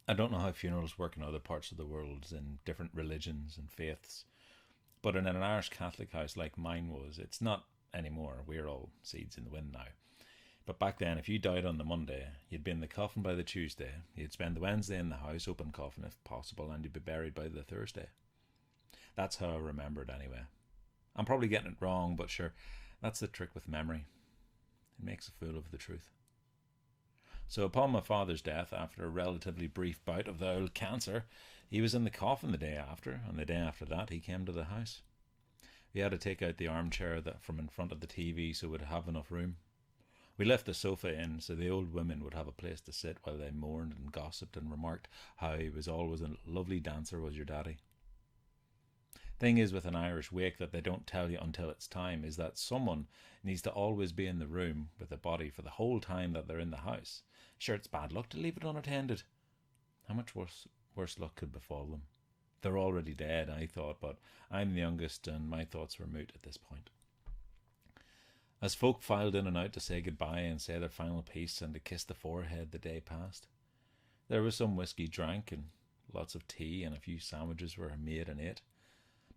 I don't know how funerals work in other parts of the world, in different religions and faiths, but in an Irish Catholic house like mine was, it's not anymore. We're all seeds in the wind now. But back then, if you died on the Monday, you'd be in the coffin by the Tuesday. You'd spend the Wednesday in the house, open coffin if possible, and you'd be buried by the Thursday. That's how I remember it anyway. I'm probably getting it wrong, but sure, that's the trick with memory. It makes a fool of the truth. So upon my father's death, after a relatively brief bout of the old cancer, he was in the coffin the day after, and the day after that he came to the house. We had to take out the armchair that from in front of the TV so we'd have enough room. We left the sofa in so the old women would have a place to sit while they mourned and gossiped and remarked how he was always a lovely dancer, was your daddy. Thing is with an Irish wake that they don't tell you until it's time is that someone needs to always be in the room with the body for the whole time that they're in the house. Sure, it's bad luck to leave it unattended. How much worse luck could befall them? They're already dead, I thought, but I'm the youngest and my thoughts were moot at this point. As folk filed in and out to say goodbye and say their final piece and to kiss the forehead, the day passed. There was some whiskey drank and lots of tea and a few sandwiches were made and ate.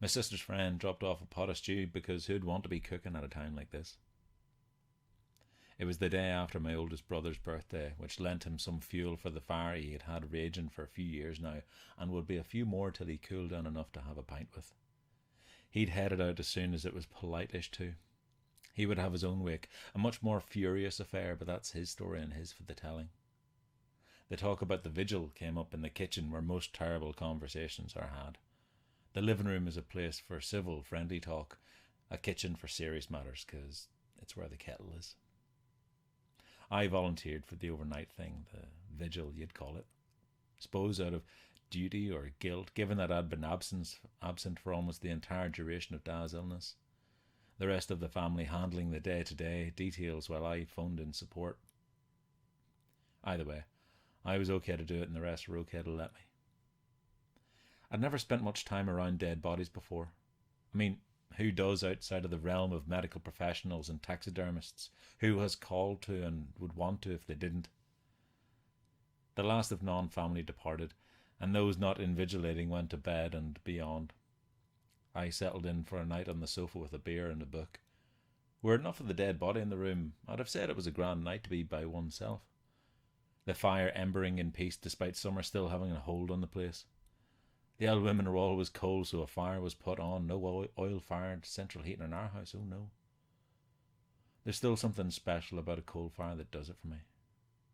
My sister's friend dropped off a pot of stew because who'd want to be cooking at a time like this? It was the day after my oldest brother's birthday, which lent him some fuel for the fire he had had raging for a few years now, and would be a few more till he cooled down enough to have a pint with. He'd headed out as soon as it was polite-ish too. He would have his own wake, a much more furious affair, but that's his story and his for the telling. The talk about the vigil came up in the kitchen where most terrible conversations are had. The living room is a place for civil, friendly talk, a kitchen for serious matters, because it's where the kettle is. I volunteered for the overnight thing, the vigil you'd call it. Suppose out of duty or guilt, given that I'd been absent for almost the entire duration of Dad's illness. The rest of the family handling the day-to-day details while I phoned in support. Either way, I was okay to do it and the rest were okay to let me. I'd never spent much time around dead bodies before. I mean, who does outside of the realm of medical professionals and taxidermists? Who has called to and would want to if they didn't? The last of non-family departed, and those not invigilating went to bed and beyond. I settled in for a night on the sofa with a beer and a book. Were it not for the dead body in the room, I'd have said it was a grand night to be by oneself. The fire embering in peace despite summer still having a hold on the place. The old women were always cold, so a fire was put on. No oil-fired central heating in our house, oh no. There's still something special about a coal fire that does it for me.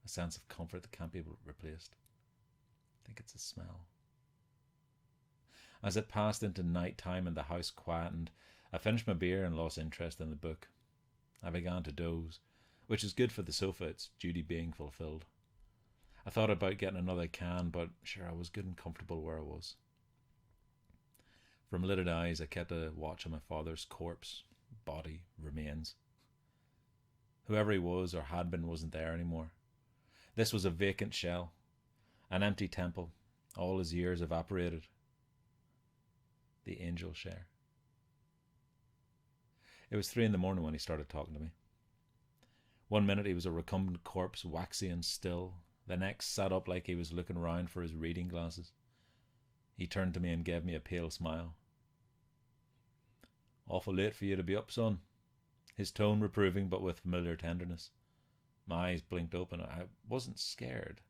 A sense of comfort that can't be replaced. I think it's a smell. As it passed into night time and the house quietened, I finished my beer and lost interest in the book. I began to doze, which is good for the sofa, its duty being fulfilled. I thought about getting another can, but sure, I was good and comfortable where I was. From lidded eyes, I kept a watch on my father's corpse, body, remains. Whoever he was or had been wasn't there anymore. This was a vacant shell, an empty temple, all his years evaporated. The angel share. It was 3 a.m. when he started talking to me. 1 minute he was a recumbent corpse, waxy and still. The next sat up like he was looking round for his reading glasses. He turned to me and gave me a pale smile. Awful late for you to be up, son. His tone reproving but with familiar tenderness. My eyes blinked open. I wasn't scared,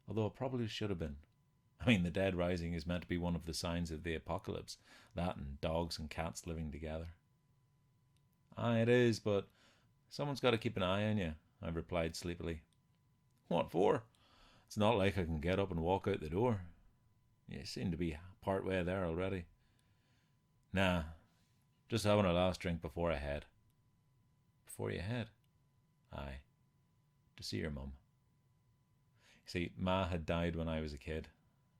although I probably should have been. I mean, the dead rising is meant to be one of the signs of the apocalypse, that and dogs and cats living together. Aye, it is, but someone's got to keep an eye on you, I replied sleepily. What for? It's not like I can get up and walk out the door. You seem to be part way there already. Nah, just having a last drink before I head. Before you head? Aye, to see your mum. You see, Ma had died when I was a kid.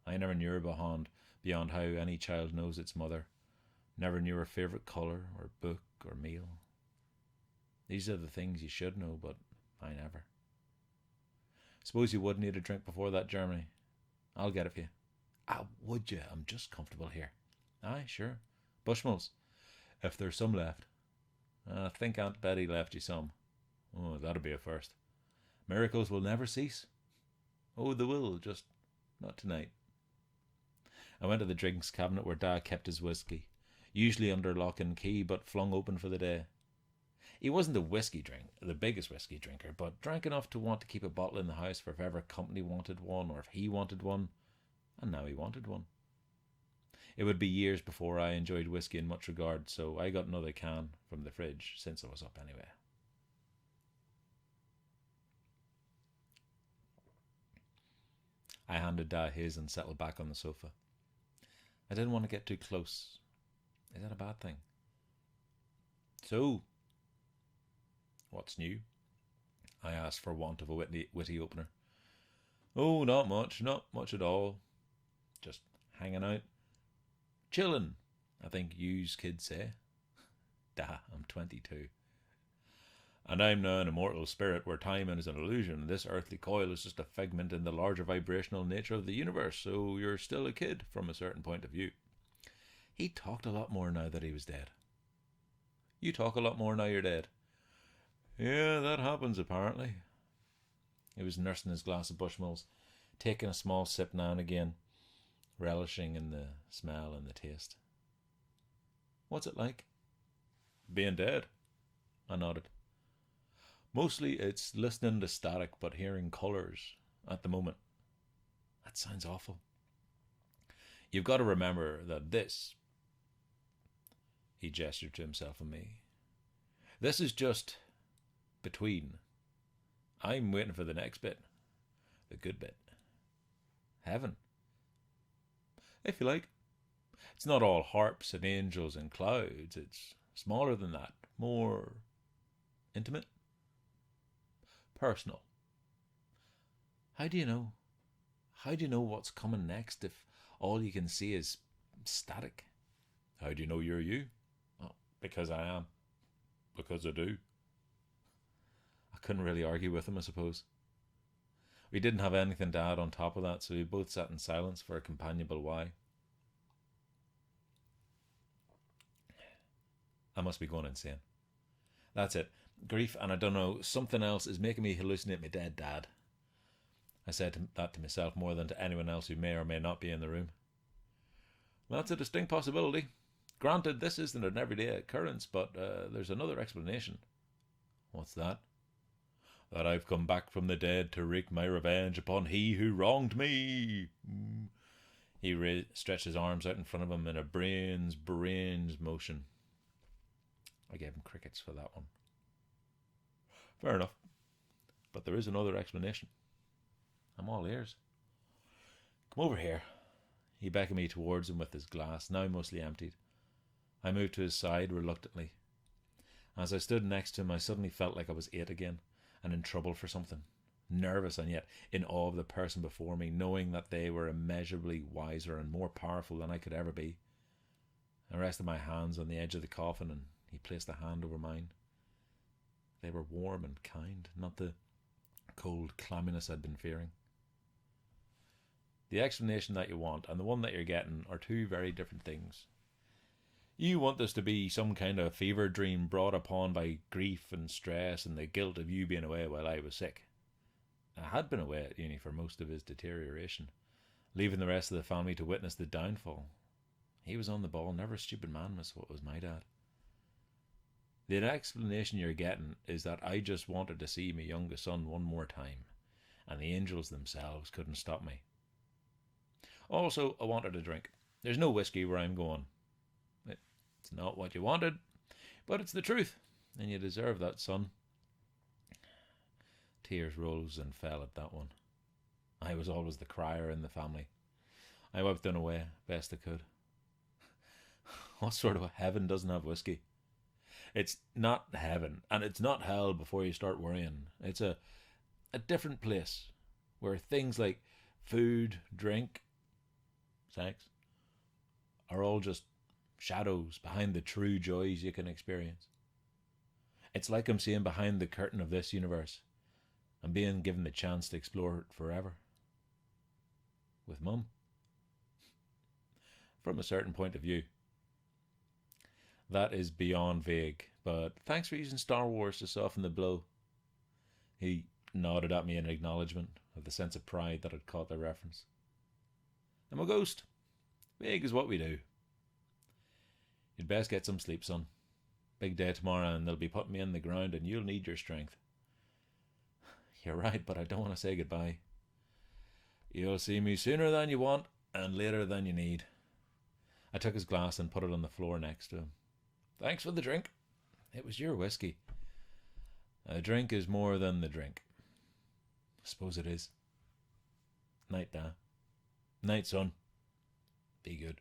I never knew her beyond how any child knows its mother. Never knew her favourite colour or book or meal. These are the things you should know, but I never. Suppose you would need a drink before that, Germany. I'll get it for you. Ah, would you? I'm just comfortable here. Aye, sure. Bushmills, if there's some left. I think Aunt Betty left you some. Oh, that'll be a first. Miracles will never cease. Oh, they will, just Not tonight. I went to the drinks cabinet where Dad kept his whiskey, usually under lock and key, but flung open for the day. He wasn't the biggest whiskey drinker, but drank enough to want to keep a bottle in the house for if ever company wanted one or if he wanted one, and now he wanted one. It would be years before I enjoyed whiskey in much regard, so I got another can from the fridge since I was up anyway. I handed Dad his and settled back on the sofa. I didn't want to get too close. Is that a bad thing? So, what's new? I asked for want of a witty opener. Oh, not much at all. Just hanging out. Chillin', I think yous kids say. I'm 22. And I'm now an immortal spirit where time is an illusion. This earthly coil is just a figment in the larger vibrational nature of the universe, so you're still a kid from a certain point of view. He talked a lot more now that he was dead. You talk a lot more now you're dead. Yeah, that happens apparently. He was nursing his glass of Bushmills, taking a small sip now and again, relishing in the smell and the taste. What's it like? Being dead? I nodded. Mostly it's listening to static but hearing colours at the moment. That sounds awful. You've got to remember that this, he gestured to himself and me, this is just between. I'm waiting for the next bit. The good bit. Heaven. If you like. It's not all harps and angels and clouds. It's smaller than that. More intimate. Personal. How do you know? How do you know what's coming next if all you can see is static? How do you know you're you? Well, because I am. Because I do. I couldn't really argue with him, I suppose. We didn't have anything to add on top of that, so we both sat in silence for a companionable while. I must be going insane. That's it. Grief, and I don't know, something else is making me hallucinate my dead dad. I said that to myself more than to anyone else who may or may not be in the room. That's a distinct possibility. Granted, this isn't an everyday occurrence, but there's another explanation. What's that? That I've come back from the dead to wreak my revenge upon he who wronged me. He stretched his arms out in front of him in a brains motion. I gave him crickets for that one. Fair enough. But there is another explanation. I'm all ears. Come over here. He beckoned me towards him with his glass, now mostly emptied. I moved to his side reluctantly. As I stood next to him, I suddenly felt like I was 8 again, and in trouble for something. Nervous and yet in awe of the person before me, knowing that they were immeasurably wiser and more powerful than I could ever be. I rested my hands on the edge of the coffin, and he placed a hand over mine. They were warm and kind, not the cold clamminess I'd been fearing. The explanation that you want and the one that you're getting are two very different things. You want this to be some kind of fever dream brought upon by grief and stress and the guilt of you being away while I was sick. I had been away at uni for most of his deterioration, leaving the rest of the family to witness the downfall. He was on the ball, never a stupid man was what was my dad. The explanation you're getting is that I just wanted to see my youngest son one more time, and the angels themselves couldn't stop me. Also, I wanted a drink. There's no whiskey where I'm going. It's not what you wanted, but it's the truth, and you deserve that, son. Tears rose and fell at that one. I was always the crier in the family. I wiped them away best I could. What sort of heaven doesn't have whiskey? It's not heaven, and it's not hell before you start worrying. It's a different place where things like food, drink, sex are all just shadows behind the true joys you can experience. It's like I'm seeing behind the curtain of this universe and being given the chance to explore it forever. With Mum. From a certain point of view. That is beyond vague, but thanks for using Star Wars to soften the blow. He nodded at me in acknowledgement of the sense of pride that had caught the reference. I'm a ghost. Big is what we do. You'd best get some sleep, son. Big day tomorrow, and they'll be putting me in the ground, and you'll need your strength. You're right, but I don't want to say goodbye. You'll see me sooner than you want, and later than you need. I took his glass and put it on the floor next to him. Thanks for the drink. It was your whiskey. A drink is more than the drink. I suppose it is. Night, Dad. Night, son. Be good.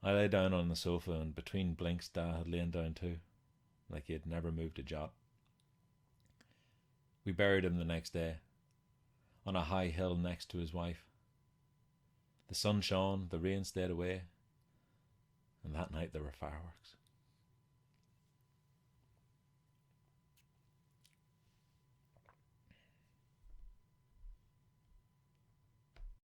I lay down on the sofa, and between blinks Dad had lain down too, like he had never moved a jot. We buried him the next day, on a high hill next to his wife. The sun shone, the rain stayed away, and that night there were fireworks.